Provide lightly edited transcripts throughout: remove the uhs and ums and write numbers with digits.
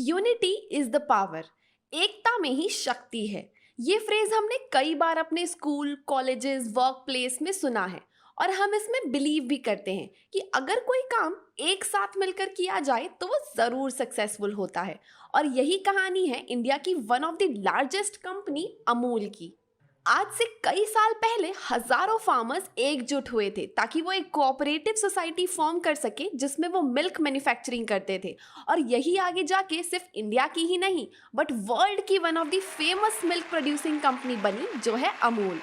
Unity is the power. एकता में ही शक्ति है। ये फ्रेज हमने कई बार अपने स्कूल, कॉलेजेस, वर्क प्लेस में सुना है और हम इसमें बिलीव भी करते हैं कि अगर कोई काम एक साथ मिलकर किया जाए तो वो ज़रूर सक्सेसफुल होता है। और यही कहानी है इंडिया की one of the largest company Amul की। आज से कई साल पहले हजारों फार्मर्स एकजुट हुए थे ताकि वो एक कोऑपरेटिव सोसाइटी फॉर्म कर सके जिसमें वो मिल्क मैन्युफैक्चरिंग करते थे। और यही आगे जाके सिर्फ इंडिया की ही नहीं बट वर्ल्ड की one of the famous milk producing company बनी, जो है अमूल।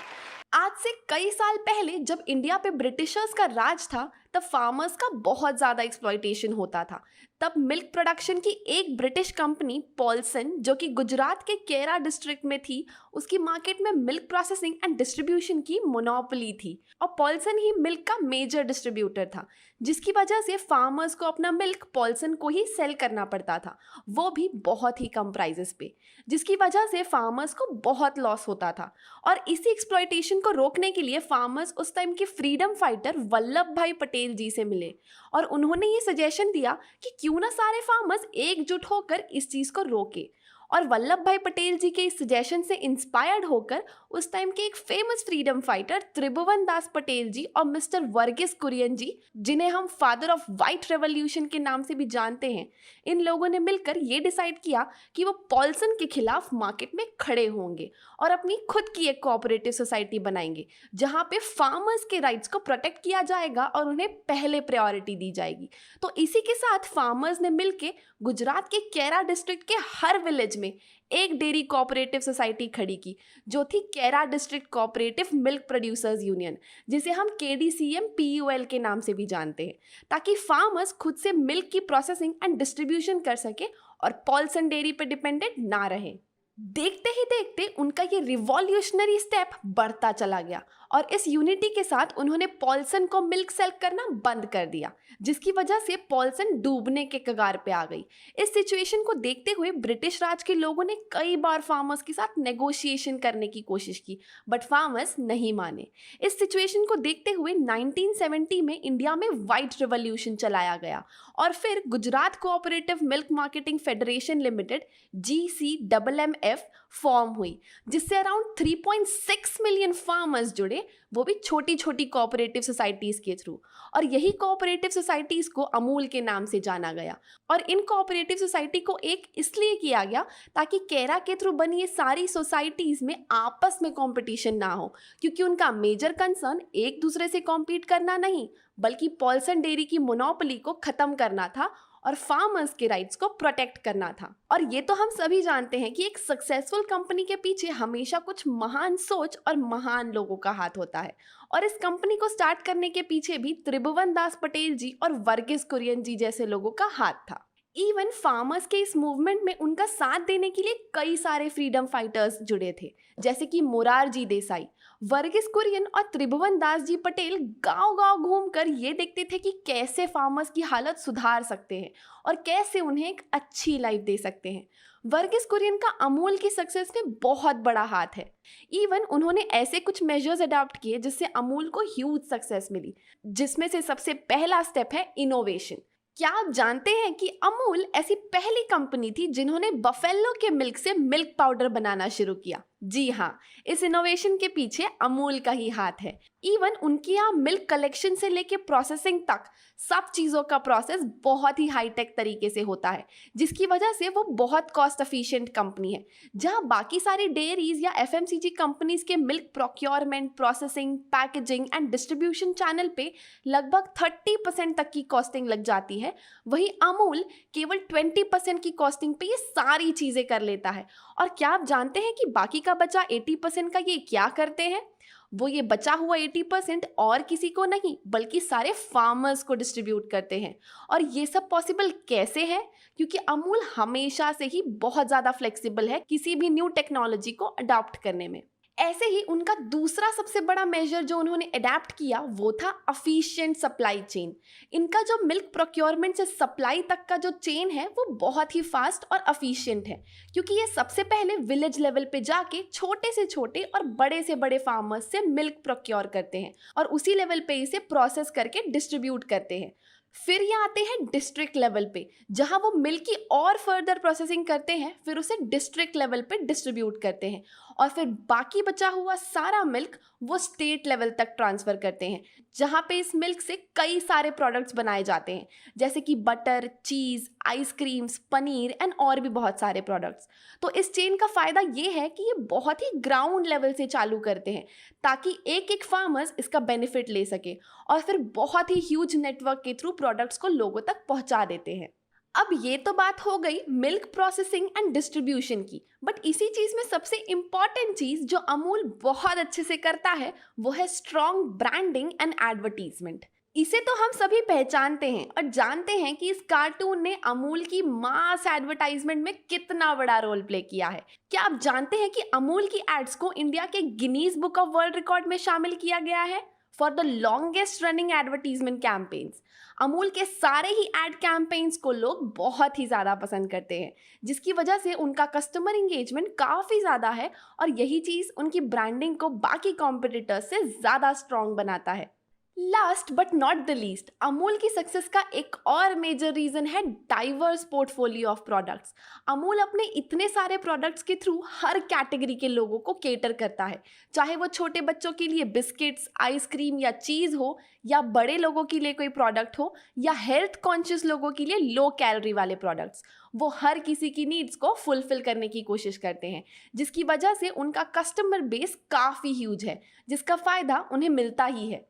आज से कई साल पहले जब इंडिया पे ब्रिटिशर्स का राज था तब फार्मर्स का बहुत ज़्यादा एक्सप्लॉयटेशन होता था। तब मिल्क प्रोडक्शन की एक ब्रिटिश कंपनी पॉल्सन, जो कि गुजरात के केरा डिस्ट्रिक्ट में थी, उसकी मार्केट में मिल्क प्रोसेसिंग एंड डिस्ट्रीब्यूशन की मोनोपोली थी और पॉल्सन ही मिल्क का मेजर डिस्ट्रीब्यूटर था, जिसकी वजह से फार्मर्स को अपना मिल्क पॉल्सन को ही सेल करना पड़ता था, वो भी बहुत ही कम प्राइजेस पे, जिसकी वजह से फार्मर्स को बहुत लॉस होता था। और इसी एक्सप्लॉयटेशन को रोकने के लिए फार्मर्स उस टाइम के फ्रीडम फाइटर वल्लभ भाई पटेल जी से मिले और उन्होंने ये सजेशन दिया कि क्यों ना सारे फार्मर्स एकजुट होकर इस चीज को रोके। और वल्लभ भाई पटेल जी के इस सजेशन से इंस्पायर्ड होकर उस टाइम के एक फेमस फ्रीडम फाइटर त्रिभुवन दास पटेल जी और मिस्टर वर्गीस कुरियन जी, जिन्हें हम फादर ऑफ व्हाइट रेवोल्यूशन के नाम से भी जानते हैं, इन लोगों ने मिलकर ये डिसाइड किया कि वो पॉल्सन के खिलाफ मार्केट में खड़े होंगे और अपनी खुद की एक कोऑपरेटिव सोसाइटी बनाएंगे जहां पे फार्मर्स के राइट्स को प्रोटेक्ट किया जाएगा और उन्हें पहले प्रायोरिटी दी जाएगी। तो इसी के साथ फार्मर्स ने मिलकर गुजरात के केरा डिस्ट्रिक्ट के हर विलेज में एक डेयरी कोऑपरेटिव सोसाइटी खड़ी की, जो थी केरा district cooperative milk producers union, जिसे हम केडीसीएम पीयूएल के नाम से भी जानते हैं, ताकि फार्मर्स खुद से मिल्क की प्रोसेसिंग एंड डिस्ट्रीब्यूशन कर सके और पॉल्सन डेयरी पर डिपेंडेंट ना रहे। देखते ही देखते उनका ये रिवॉल्यूशनरी स्टेप बढ़ता चला गया और इस यूनिटी के साथ उन्होंने पॉल्सन को मिल्क सेल करना बंद कर दिया, जिसकी वजह से पॉल्सन डूबने के कगार पे आ गई। इस सिचुएशन को देखते हुए ब्रिटिश राज के लोगों ने कई बार फार्मर्स के साथ नेगोशिएशन करने की कोशिश की बट फार्मर्स नहीं माने। इस सिचुएशन को देखते हुए 1970 में इंडिया में व्हाइट रिवॉल्यूशन चलाया गया और फिर Gujarat cooperative milk marketing federation limited GCMMF form हुई, जिससे अराउंड 3.6 मिलियन फार्मर्स जुड़े, वो भी छोटी छोटी कोऑपरेटिव सोसाइटीज के थ्रू। और यही कोऑपरेटिव सोसाइटीज को अमूल के नाम से जाना गया और इन कोऑपरेटिव सोसाइटी को एक इसलिए किया गया ताकि केरा के थ्रू बनी ये सारी सोसाइटीज में आपस में कंपटीशन ना हो, क्योंकि उनका मेजर कंसर्न एक दूसरे से कॉम्पीट करना नहीं बल्कि पॉल्सन डेयरी की मोनोपोली को खत्म करना था और फार्मर्स के राइट्स को प्रोटेक्ट करना था। और ये तो हम सभी जानते हैं कि एक सक्सेसफुल कंपनी के पीछे हमेशा कुछ महान सोच और महान लोगों का हाथ होता है और इस कंपनी को स्टार्ट करने के पीछे भी त्रिभुवन दास पटेल जी और वर्गीस कुरियन जी जैसे लोगों का हाथ था। इवन फार्मर्स के इस मूवमेंट में उनका साथ देने के लिए कई सारे फ्रीडम फाइटर्स जुड़े थे, जैसे कि मोरारजी देसाई, वर्गीस कुरियन और त्रिभुवन दास जी पटेल गांव-गांव घूमकर ये देखते थे कि कैसे फार्मर्स की हालत सुधार सकते हैं और कैसे उन्हें एक अच्छी लाइफ दे सकते हैं। वर्गीस कुरियन का अमूल की सक्सेस में बहुत बड़ा हाथ है। इवन उन्होंने ऐसे कुछ मेजर्स अडॉप्ट किए जिससे अमूल को ह्यूज सक्सेस मिली, जिसमें से सबसे पहला स्टेप है इनोवेशन। क्या आप जानते हैं कि अमूल ऐसी पहली कंपनी थी जिन्होंने बफेलो के मिल्क से मिल्क पाउडर बनाना शुरू किया? जी हाँ, इस इनोवेशन के पीछे अमूल का ही हाथ है। इवन उनके यहाँ मिल्क कलेक्शन से लेके प्रोसेसिंग तक सब चीज़ों का प्रोसेस बहुत ही हाईटेक तरीके से होता है, जिसकी वजह से वो बहुत कॉस्ट एफिशिएंट कंपनी है। जहाँ बाकी सारी डेयरीज या FMCG कंपनीज के milk procurement, processing, packaging and distribution channel पे लगभग 30% तक की कॉस्टिंग लग जाती है, वहीं अमूल केवल 20% की कॉस्टिंग पे ये सारी चीज़ें कर लेता है। और क्या आप जानते हैं कि बाकी का बचा 80% का ये क्या करते हैं? वो ये बचा हुआ 80% और किसी को नहीं बल्कि सारे फार्मर्स को डिस्ट्रीब्यूट करते हैं। और ये सब पॉसिबल कैसे है? क्योंकि अमूल हमेशा से ही बहुत ज़्यादा फ्लेक्सिबल है किसी भी न्यू टेक्नोलॉजी को अडॉप्ट करने में। ऐसे ही उनका दूसरा सबसे बड़ा मेजर जो उन्होंने अडेप्ट किया वो था एफिशिएंट सप्लाई चेन। इनका जो मिल्क प्रोक्योरमेंट से सप्लाई तक का जो चेन है वो बहुत ही फास्ट और एफिशिएंट है, क्योंकि ये सबसे पहले विलेज लेवल पे जाके छोटे से छोटे और बड़े से बड़े फार्मर्स से मिल्क प्रोक्योर करते हैं और उसी लेवल पे इसे प्रोसेस करके डिस्ट्रीब्यूट करते हैं। फिर ये आते हैं डिस्ट्रिक्ट लेवल पे, जहां वो मिल्क की और फर्दर प्रोसेसिंग करते हैं, फिर उसे डिस्ट्रिक्ट लेवल पे डिस्ट्रीब्यूट करते हैं और फिर बाकी बचा हुआ सारा मिल्क वो स्टेट लेवल तक ट्रांसफ़र करते हैं, जहां पे इस मिल्क से कई सारे प्रोडक्ट्स बनाए जाते हैं, जैसे कि butter, cheese, ice creams, paneer and और भी बहुत सारे प्रोडक्ट्स। तो इस चेन का फ़ायदा ये है कि ये बहुत ही ग्राउंड लेवल से चालू करते हैं, ताकि एक एक फार्मर्स इसका बेनिफिट ले सके और फिर बहुत ही ह्यूज नेटवर्क के थ्रू प्रोडक्ट्स को लोगों तक पहुंचा देते हैं। अब ये तो बात हो गई मिल्क प्रोसेसिंग एंड डिस्ट्रीब्यूशन की, बट इसी चीज़ में सबसे इम्पॉर्टेंट चीज़ जो अमूल बहुत अच्छे से करता है वो है स्ट्रॉन्ग ब्रांडिंग एंड एडवर्टीजमेंट। इसे तो हम सभी पहचानते हैं और जानते हैं कि इस कार्टून ने अमूल की मास एडवर्टाइजमेंट में कितना बड़ा रोल प्ले किया है। क्या आप जानते हैं कि अमूल की एड्स को इंडिया के Guinness book of world record में शामिल किया गया है for the longest running advertisement campaigns. Amul के सारे ही एड कैंपेन्स को लोग बहुत ही ज़्यादा पसंद करते हैं, जिसकी वजह से उनका कस्टमर इंगेजमेंट काफ़ी ज़्यादा है और यही चीज़ उनकी ब्रांडिंग को बाकी कॉम्पिटिटर्स से ज़्यादा स्ट्रॉन्ग बनाता है। Last but not the least, Amul की सक्सेस का एक और मेजर रीज़न है diverse portfolio of products. Amul अपने इतने सारे प्रोडक्ट्स के थ्रू हर कैटेगरी के लोगों को केटर करता है, चाहे वो छोटे बच्चों के लिए बिस्किट्स, आइसक्रीम या चीज़ हो, या बड़े लोगों के लिए कोई प्रोडक्ट हो, या हेल्थ कॉन्शियस लोगों के लिए लो कैलोरी वाले प्रोडक्ट्स। वो हर किसी की नीड्स को फुलफिल करने की कोशिश करते हैं, जिसकी वजह से उनका कस्टमर बेस काफ़ी ह्यूज है, जिसका फ़ायदा उन्हें मिलता ही है।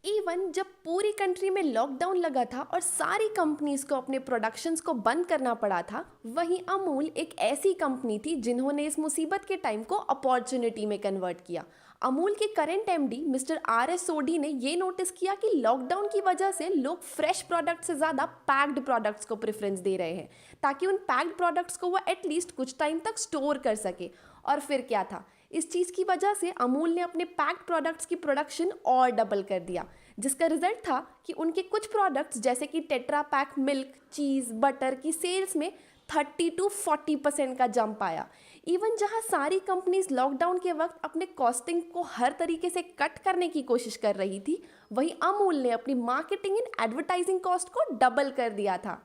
इवन जब पूरी कंट्री में लॉकडाउन लगा था और सारी कंपनीज को अपने प्रोडक्शंस को बंद करना पड़ा था, वहीं अमूल एक ऐसी कंपनी थी जिन्होंने इस मुसीबत के टाइम को अपॉर्चुनिटी में कन्वर्ट किया। अमूल के current MD mister RS Sodhi ने ये नोटिस किया कि लॉकडाउन की वजह से लोग फ्रेश प्रोडक्ट से ज़्यादा पैक्ड प्रोडक्ट्स को प्रेफरेंस दे रहे हैं, ताकि उन पैक्ड प्रोडक्ट्स को वो एटलीस्ट कुछ टाइम तक स्टोर कर सके। और फिर क्या था, इस चीज़ की वजह से अमूल ने अपने पैक्ड प्रोडक्ट्स की प्रोडक्शन और डबल कर दिया, जिसका रिजल्ट था कि उनके कुछ प्रोडक्ट्स जैसे कि टेट्रा पैक मिल्क, चीज़, बटर की सेल्स में 30 to 40% का जंप आया। इवन जहां सारी कंपनीज लॉकडाउन के वक्त अपने कॉस्टिंग को हर तरीके से कट करने की कोशिश कर रही थी, वहीं अमूल ने अपनी मार्केटिंग एंड एडवर्टाइजिंग कॉस्ट को डबल कर दिया था।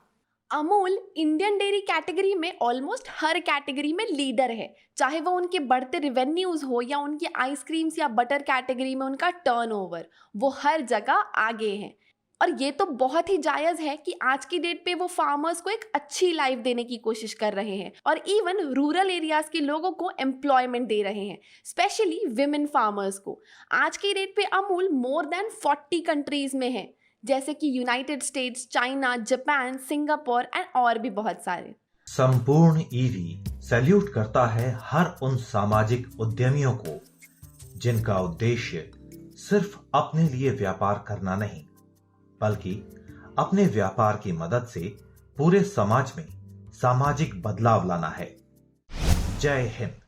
अमूल इंडियन डेयरी कैटेगरी में ऑलमोस्ट हर कैटेगरी में लीडर है, चाहे वो उनके बढ़ते रिवेन्यूज़ हो या उनकी आइसक्रीम्स या बटर कैटेगरी में उनका टर्नओवर, वो हर जगह आगे हैं। और ये तो बहुत ही जायज़ है कि आज की डेट पे वो फार्मर्स को एक अच्छी लाइफ देने की कोशिश कर रहे हैं और इवन रूरल एरियाज़ के लोगों को एम्प्लॉयमेंट दे रहे हैं, स्पेशली विमेन फार्मर्स को। आज की डेट पे अमूल मोर देन 40 कंट्रीज़ में है, जैसे कि United states, China, Japan, Singapore and और भी बहुत सारे। संपूर्ण ईवी सैल्यूट करता है हर उन सामाजिक उद्यमियों को जिनका उद्देश्य सिर्फ अपने लिए व्यापार करना नहीं, बल्कि अपने व्यापार की मदद से पूरे समाज में सामाजिक बदलाव लाना है। जय हिंद।